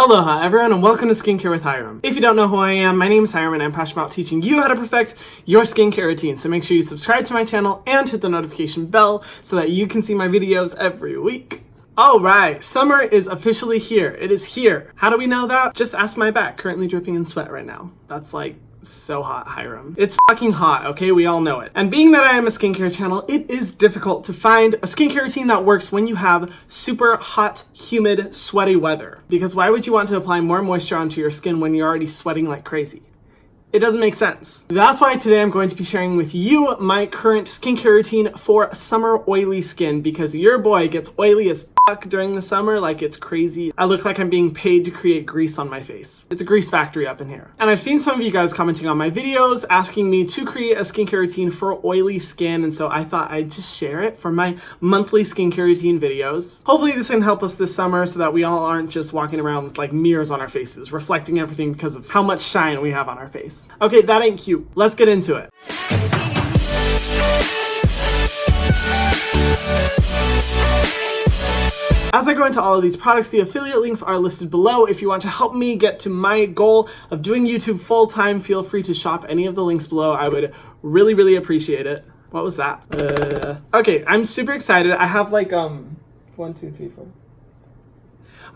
Aloha everyone and welcome to Skincare with Hyrum. If you don't know who I am, my name is Hyrum and I'm passionate about teaching you how to perfect your skincare routine. So make sure you subscribe to my channel and hit the notification bell so that you can see my videos every week. Alright, summer is officially here. It is here. How do we know that? Just ask my back, currently dripping in sweat right now. That's like so hot, Hyrum. It's fucking hot, okay? We all know it. And being that I am a skincare channel, it is difficult to find a skincare routine that works when you have super hot, humid, sweaty weather. Because why would you want to apply more moisture onto your skin when you're already sweating like crazy? It doesn't make sense. That's why today I'm going to be sharing with you my current skincare routine for summer oily skin, because your boy gets oily as fuck during the summer like it's crazy. I look like I'm being paid to create grease on my face. It's a grease factory up in here. And I've seen some of you guys commenting on my videos asking me to create a skincare routine for oily skin, and so I thought I'd just share it for my monthly skincare routine videos. Hopefully this can help us this summer so that we all aren't just walking around with like mirrors on our faces, reflecting everything because of how much shine we have on our face. Okay, that ain't cute. Let's get into it. As I go into all of these products, the affiliate links are listed below. If you want to help me get to my goal of doing YouTube full time, feel free to shop any of the links below. I would really appreciate it. What was that? Okay, I'm super excited. I have like, 1, 2, 3, 4.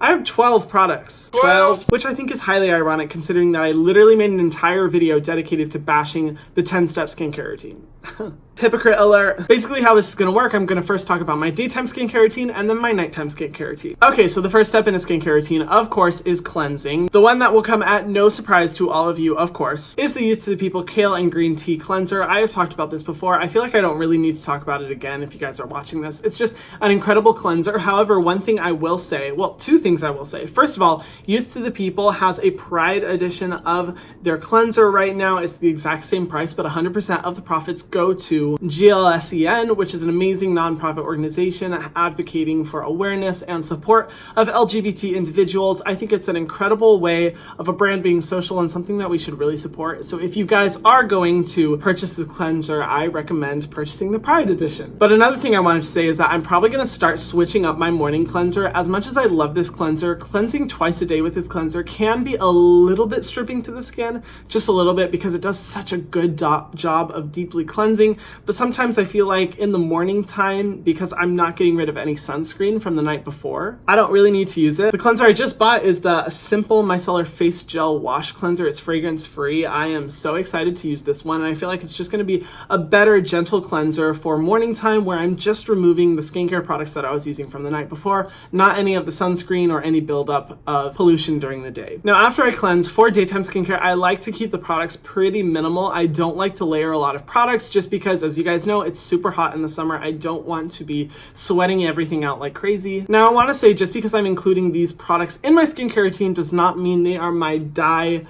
I have 12 products. 12, which I think is highly ironic considering that I literally made an entire video dedicated to bashing the 10-step skincare routine. Hypocrite alert. Basically how this is going to work, I'm going to first talk about my daytime skincare routine and then my nighttime skincare routine. Okay, so the first step in a skincare routine, of course, is cleansing. The one that will come at no surprise to all of you, of course, is the Youth to the People Kale and Green Tea Cleanser. I have talked about this before. I feel like I don't really need to talk about it again if you guys are watching this. It's just an incredible cleanser. However, one thing I will say, well, two things I will say. First of all, Youth to the People has a Pride edition of their cleanser right now. It's the exact same price, but 100% of the profits go to GLSEN, which is an amazing nonprofit organization advocating for awareness and support of LGBT individuals. I think it's an incredible way of a brand being social and something that we should really support. So if you guys are going to purchase the cleanser, I recommend purchasing the Pride edition. But another thing I wanted to say is that I'm probably going to start switching up my morning cleanser. As much as I love this cleanser, cleansing twice a day with this cleanser can be a little bit stripping to the skin, just a little bit, because it does such a good job of deeply cleansing. But sometimes I feel like in the morning time, because I'm not getting rid of any sunscreen from the night before, I don't really need to use it. The cleanser I just bought is the Simple Micellar Face Gel Wash Cleanser. It's fragrance free. I am so excited to use this one, and I feel like it's just going to be a better, gentle cleanser for morning time where I'm just removing the skincare products that I was using from the night before, not any of the sunscreen or any buildup of pollution during the day. Now, after I cleanse for daytime skincare, I like to keep the products pretty minimal. I don't like to layer a lot of products just because, as you guys know, it's super hot in the summer. I don't want to be sweating everything out like crazy. Now, I want to say, just because I'm including these products in my skincare routine does not mean they are my die-hard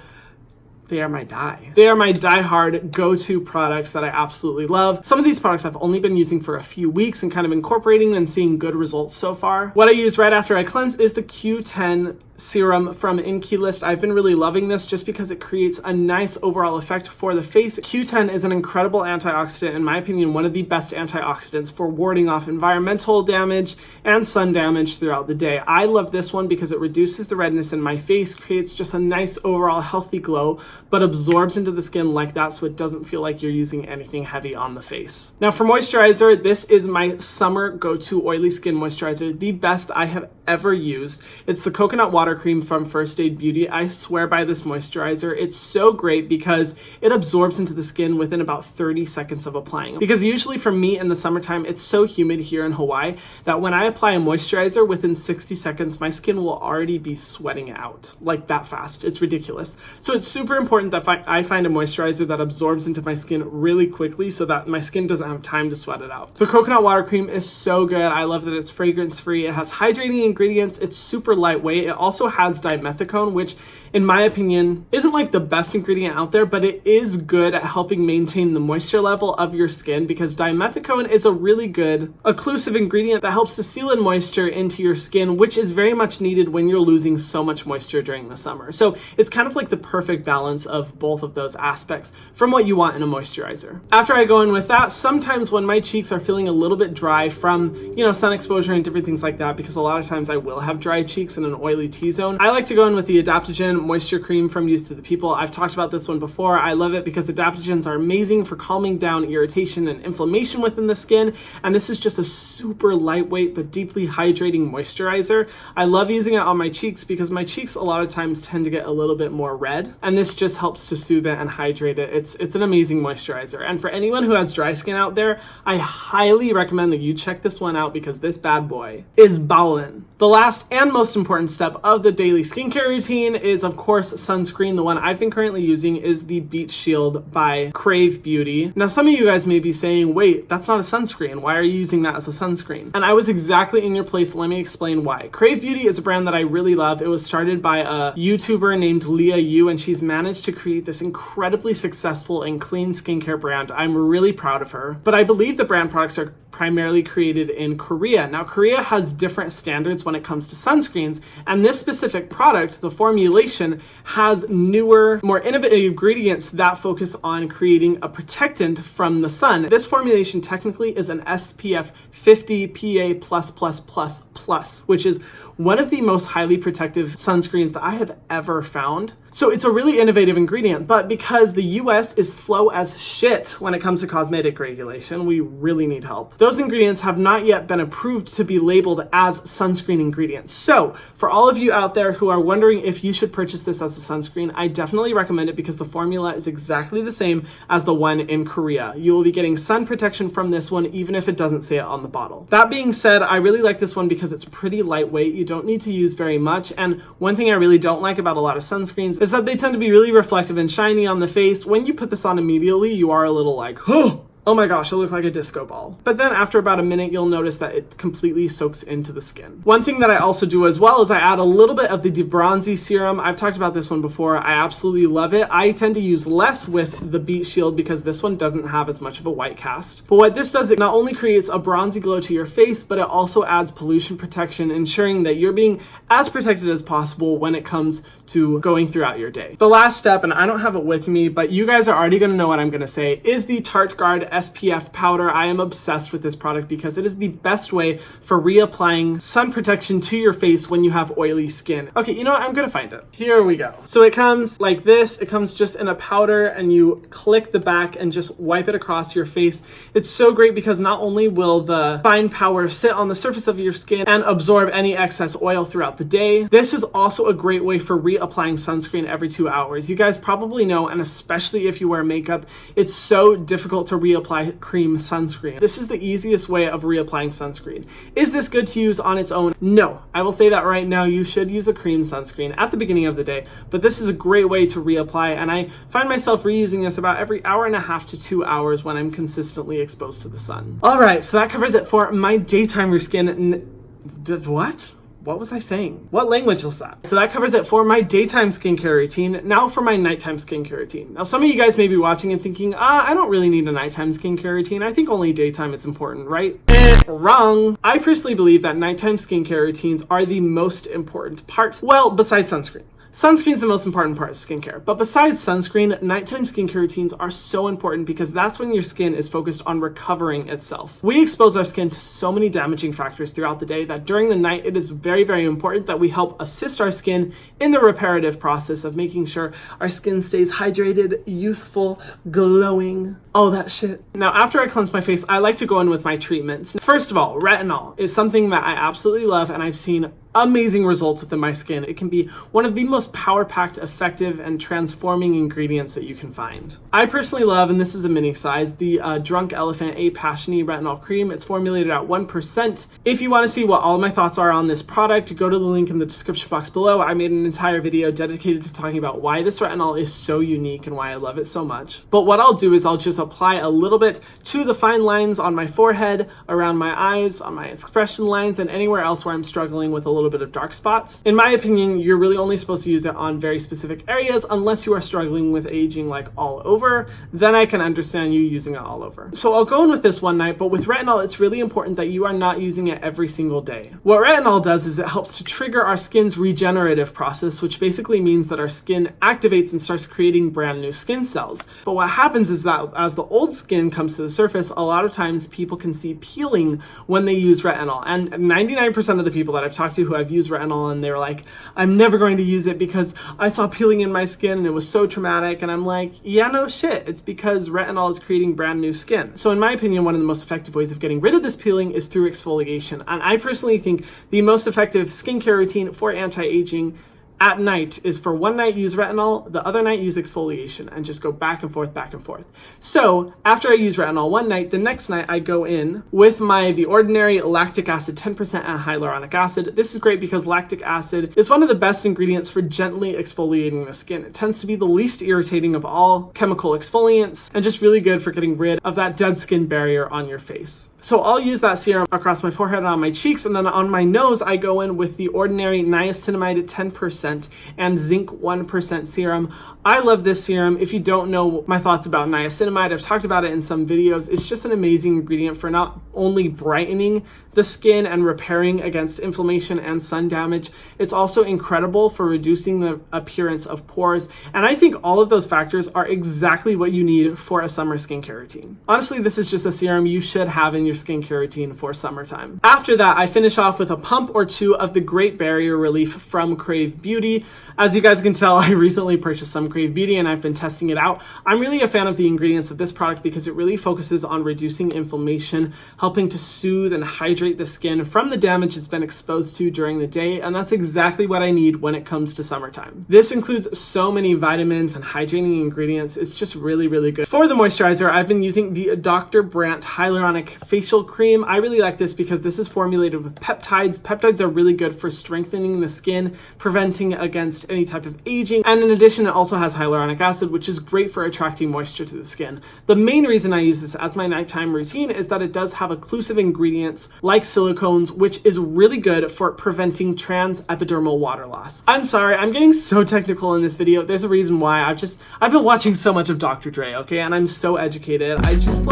go-to products that I absolutely love. Some of these products I've only been using for a few weeks and kind of incorporating and seeing good results so far. What I use right after I cleanse is the Q10 serum from Inkey list. I've been really loving this just because it creates a nice overall effect for the face. Q10 is an incredible antioxidant, in my opinion, one of the best antioxidants for warding off environmental damage and sun damage throughout the day. I love this one because it reduces the redness in my face, creates just a nice overall healthy glow, but absorbs into the skin like that so it doesn't feel like you're using anything heavy on the face. Now for moisturizer, this is my summer go-to oily skin moisturizer, the best I have ever used. It's the coconut water cream from First Aid Beauty. I swear by this moisturizer. It's so great because it absorbs into the skin within about 30 seconds of applying. Because usually for me in the summertime, it's so humid here in Hawaii that when I apply a moisturizer, within 60 seconds, my skin will already be sweating out like that fast. It's ridiculous. So it's super important that I find a moisturizer that absorbs into my skin really quickly so that my skin doesn't have time to sweat it out. The coconut water cream is so good. I love that it's fragrance free. It has hydrating ingredients. It's super lightweight. It also has dimethicone, which in my opinion isn't like the best ingredient out there, but it is good at helping maintain the moisture level of your skin, because dimethicone is a really good occlusive ingredient that helps to seal in moisture into your skin, which is very much needed when you're losing so much moisture during the summer. So it's kind of like the perfect balance of both of those aspects from what you want in a moisturizer. After I go in with that, sometimes when my cheeks are feeling a little bit dry from, sun exposure and different things like that, because a lot of times times I will have dry cheeks and an oily T-zone. I like to go in with the Adaptogen Moisture Cream from Youth to the People. I've talked about this one before. I love it because adaptogens are amazing for calming down irritation and inflammation within the skin, and this is just a super lightweight but deeply hydrating moisturizer. I love using it on my cheeks because my cheeks a lot of times tend to get a little bit more red, and this just helps to soothe it and hydrate it. It's an amazing moisturizer, and for anyone who has dry skin out there, I highly recommend that you check this one out because this bad boy is ballin'. The last and most important step of the daily skincare routine is, of course, sunscreen. The one I've been currently using is the Beet Shield by Krave Beauty. Now, some of you guys may be saying, wait, that's not a sunscreen. Why are you using that as a sunscreen? And I was exactly in your place. Let me explain why. Krave Beauty is a brand that I really love. It was started by a YouTuber named Leah Yu, and she's managed to create this incredibly successful and clean skincare brand. I'm really proud of her. But I believe the brand products are primarily created in Korea. Now, Korea has different standards when it comes to sunscreens, and this specific product, the formulation, has newer, more innovative ingredients that focus on creating a protectant from the sun. This formulation technically is an SPF 50 PA++++, which is one of the most highly protective sunscreens that I have ever found. So it's a really innovative ingredient, but because the US is slow as shit when it comes to cosmetic regulation, we really need help. Those ingredients have not yet been approved to be labeled as sunscreen ingredients. So for all of you out there who are wondering if you should purchase this as a sunscreen, I definitely recommend it because the formula is exactly the same as the one in Korea. You will be getting sun protection from this one, even if it doesn't say it on the bottle. That being said, I really like this one because it's pretty lightweight. You don't need to use very much. And one thing I really don't like about a lot of sunscreens is that they tend to be really reflective and shiny on the face. When you put this on immediately, you are a little like, oh my gosh, I look like a disco ball. But then after about a minute, you'll notice that it completely soaks into the skin. One thing that I also do as well is I add a little bit of the D-Bronzi serum. I've talked about this one before. I absolutely love it. I tend to use less with the Beet Shield because this one doesn't have as much of a white cast. But what this does, it not only creates a bronzy glow to your face, but it also adds pollution protection, ensuring that you're being as protected as possible when it comes to going throughout your day. The last step, and I don't have it with me, but you guys are already gonna know what I'm gonna say, is the Tarteguard SPF powder. I am obsessed with this product because it is the best way for reapplying sun protection to your face when you have oily skin. Okay, you know what? I'm gonna find it. Here we go. So it comes like this. It comes just in a powder and you click the back and just wipe it across your face. It's so great because not only will the fine powder sit on the surface of your skin and absorb any excess oil throughout the day, this is also a great way for reapplying sunscreen every 2 hours. You guys probably know, and especially if you wear makeup, it's so difficult to reapply cream sunscreen. This is the easiest way of reapplying sunscreen. Is this good to use on its own? No. I will say that right now. You should use a cream sunscreen at the beginning of the day, but this is a great way to reapply, and I find myself reusing this about every hour and a half to 2 hours when I'm consistently exposed to the sun. All right, so that covers it for my daytime routine. What was I saying? What language was that? So that covers it for my daytime skincare routine. Now for my nighttime skincare routine. Now some of you guys may be watching and thinking, I don't really need a nighttime skincare routine. I think only daytime is important, right? Wrong. I personally believe that nighttime skincare routines are the most important part. Well, besides sunscreen. Sunscreen is the most important part of skincare, but besides sunscreen, nighttime skincare routines are so important because that's when your skin is focused on recovering itself. We expose our skin to so many damaging factors throughout the day that during the night, it is very, very important that we help assist our skin in the reparative process of making sure our skin stays hydrated, youthful, glowing, all that shit. Now, after I cleanse my face, I like to go in with my treatments. First of all, retinol is something that I absolutely love, and I've seen amazing results within my skin. It can be one of the most power-packed, effective, and transforming ingredients that you can find. I personally love, and this is a mini size, the Drunk Elephant A-Passioni retinol cream. It's formulated at 1%. If you want to see what all my thoughts are on this product, go to the link in the description box below. I made an entire video dedicated to talking about why this retinol is so unique and why I love it so much. But what I'll do is I'll just apply a little bit to the fine lines on my forehead, around my eyes, on my expression lines, and anywhere else where I'm struggling with a little bit of dark spots. In my opinion, you're really only supposed to use it on very specific areas unless you are struggling with aging like all over. Then I can understand you using it all over. So I'll go in with this one night, but with retinol, it's really important that you are not using it every single day. What retinol does is it helps to trigger our skin's regenerative process, which basically means that our skin activates and starts creating brand new skin cells. But what happens is that as the old skin comes to the surface, a lot of times people can see peeling when they use retinol. And 99% of the people that I've talked to who who I've used retinol and they're like, I'm never going to use it because I saw peeling in my skin and it was so traumatic. And I'm like, yeah, no shit. It's because retinol is creating brand new skin. So in my opinion, one of the most effective ways of getting rid of this peeling is through exfoliation. And I personally think the most effective skincare routine for anti-aging at night is for one night use retinol, the other night use exfoliation, and just go back and forth, back and forth. So after I use retinol one night, the next night I go in with the ordinary lactic acid 10% and hyaluronic acid. This is great because lactic acid is one of the best ingredients for gently exfoliating the skin. It tends to be the least irritating of all chemical exfoliants and just really good for getting rid of that dead skin barrier on your face. So I'll use that serum across my forehead and on my cheeks, and then on my nose, I go in with the ordinary niacinamide 10% and zinc 1% serum. I love this serum. If you don't know my thoughts about niacinamide, I've talked about it in some videos. It's just an amazing ingredient for not only brightening the skin and repairing against inflammation and sun damage, it's also incredible for reducing the appearance of pores. And I think all of those factors are exactly what you need for a summer skincare routine. Honestly, this is just a serum you should have in your skincare routine for summertime. After that, I finish off with a pump or two of the Great Barrier Relief from Krave Beauty. As you guys can tell, I recently purchased some Krave Beauty and I've been testing it out. I'm really a fan of the ingredients of this product because it really focuses on reducing inflammation, helping to soothe and hydrate the skin from the damage it's been exposed to during the day, and that's exactly what I need when it comes to summertime. This includes so many vitamins and hydrating ingredients. It's just really, really good. For the moisturizer, I've been using the Dr. Brandt Hyaluronic Facial Cream. I really like this because this is formulated with peptides. Peptides are really good for strengthening the skin, preventing against any type of aging, and in addition, it also has hyaluronic acid, which is great for attracting moisture to the skin. The main reason I use this as my nighttime routine is that it does have occlusive ingredients like silicones, which is really good for preventing transepidermal water loss. I'm sorry, I'm getting so technical in this video. There's a reason why. I've been watching so much of Dr. Dre, okay, and I'm so educated. I just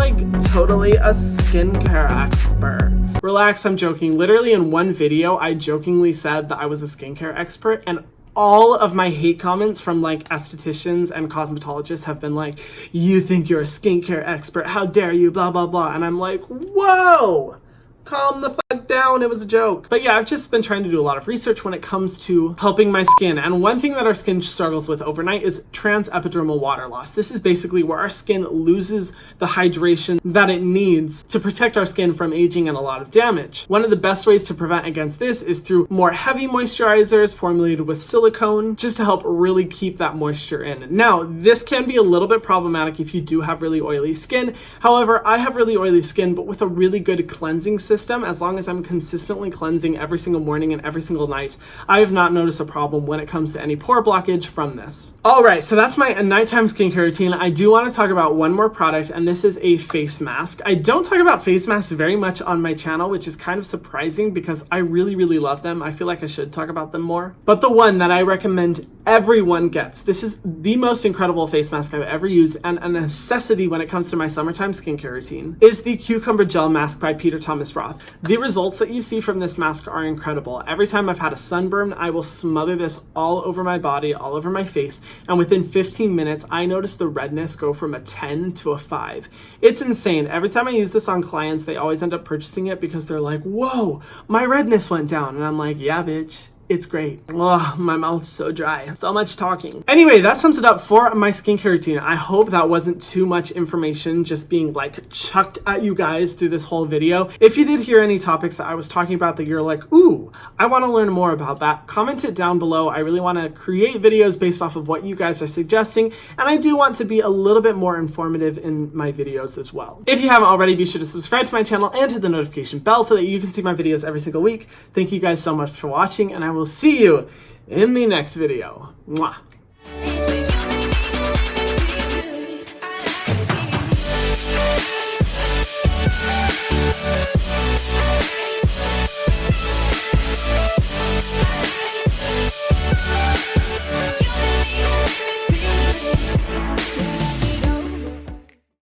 totally a skincare expert. Relax, I'm joking. Literally in one video, I jokingly said that I was a skincare expert, and all of my hate comments from estheticians and cosmetologists have been like, you think you're a skincare expert, how dare you, blah, blah, blah. And I'm like, whoa, calm the fuck down, it was a joke. But yeah, I've just been trying to do a lot of research when it comes to helping my skin. And one thing that our skin struggles with overnight is transepidermal water loss. This is basically where our skin loses the hydration that it needs to protect our skin from aging and a lot of damage. One of the best ways to prevent against this is through more heavy moisturizers formulated with silicone, just to help really keep that moisture in. Now, this can be a little bit problematic if you do have really oily skin. However, I have really oily skin, but with a really good cleansing system, as long as I'm consistently cleansing every single morning and every single night, I have not noticed a problem when it comes to any pore blockage from this. All right, so that's my nighttime skincare routine. I do want to talk about one more product, and this is a face mask. I don't talk about face masks very much on my channel, which is kind of surprising because I really, really love them. I feel like I should talk about them more. But the one that I recommend everyone gets, this is the most incredible face mask I've ever used and a necessity when it comes to my summertime skincare routine, is the Cucumber Gel Mask by Peter Thomas Roth. The results that you see from this mask are incredible. Every time I've had a sunburn, I will smother this all over my body, all over my face, and within 15 minutes, I notice the redness go from a 10 to a 5. It's insane. Every time I use this on clients, they always end up purchasing it because they're like, whoa, my redness went down. And I'm like, yeah, bitch. It's great. Oh, my mouth's so dry. So much talking. Anyway, that sums it up for my skincare routine. I hope that wasn't too much information just being chucked at you guys through this whole video. If you did hear any topics that I was talking about that you're like, ooh, I want to learn more about that, comment it down below. I really want to create videos based off of what you guys are suggesting, and I do want to be a little bit more informative in my videos as well. If you haven't already, be sure to subscribe to my channel and hit the notification bell so that you can see my videos every single week. Thank you guys so much for watching, and I will see you in the next video. Mwah.